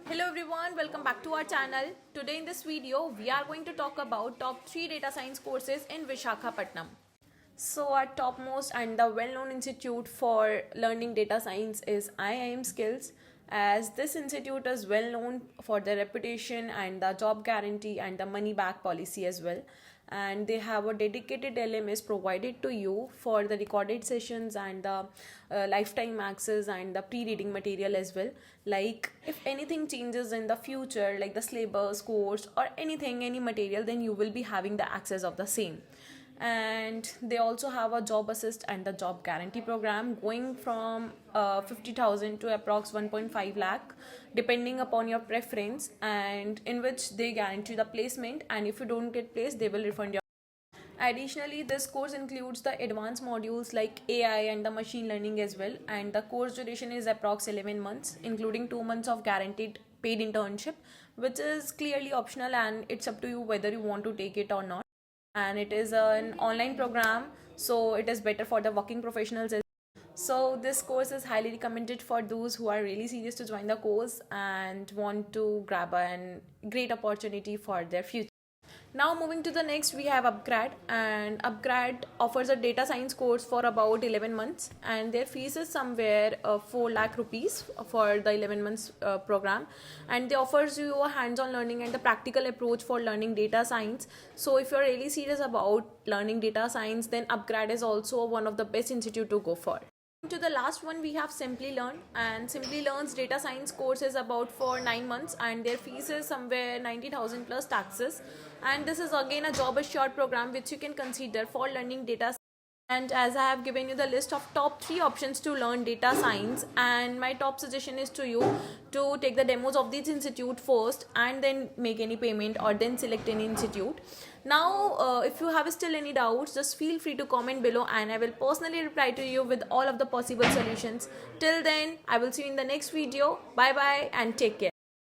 Hello everyone, welcome back to our channel. Today in this video, we are going to talk about top 3 data science courses in Vishakhapatnam. So our topmost and the well-known institute for learning data science is IIM Skills, as this institute is well known for their reputation and the job guarantee and the money back policy as well. And they have a dedicated LMS provided to you for the recorded sessions and the lifetime access and the pre-reading material as well. Like if anything changes in the future, like the syllabus course or anything, any material, then you will be having the access of the same. And they also have a job assist and the job guarantee program going from 50,000 to approx 1.5 lakh depending upon your preference, and in which they guarantee the placement, and if you don't get placed they will refund your. Additionally, this course includes the advanced modules like AI and the machine learning as well, and the course duration is approx 11 months, including 2 months of guaranteed paid internship, which is clearly optional and it's up to you whether you want to take it or not. And it is an online program, so it is better for the working professionals as well. So this course is highly recommended for those who are really serious to join the course and want to grab a great opportunity for their future. Now moving to the next, we have Upgrad, and Upgrad offers a data science course for about 11 months, and their fees is somewhere 4 lakh rupees for the 11 months program, and they offers you a hands-on learning and the practical approach for learning data science. So if you're really serious about learning data science, then Upgrad is also one of the best institute to go for. To the last one, we have Simplilearn, and Simplilearn's data science course is about for 9 months, and their fees is somewhere 90,000 plus taxes, and this is again a job assured program which you can consider for learning data. And as I have given you the list of top 3 options to learn data science, and my top suggestion is to you to take the demos of this institute first and then make any payment or then select any institute. Now if you have still any doubts, just feel free to comment below and I will personally reply to you with all of the possible solutions. Till then, I will see you in the next video. Bye bye and take care.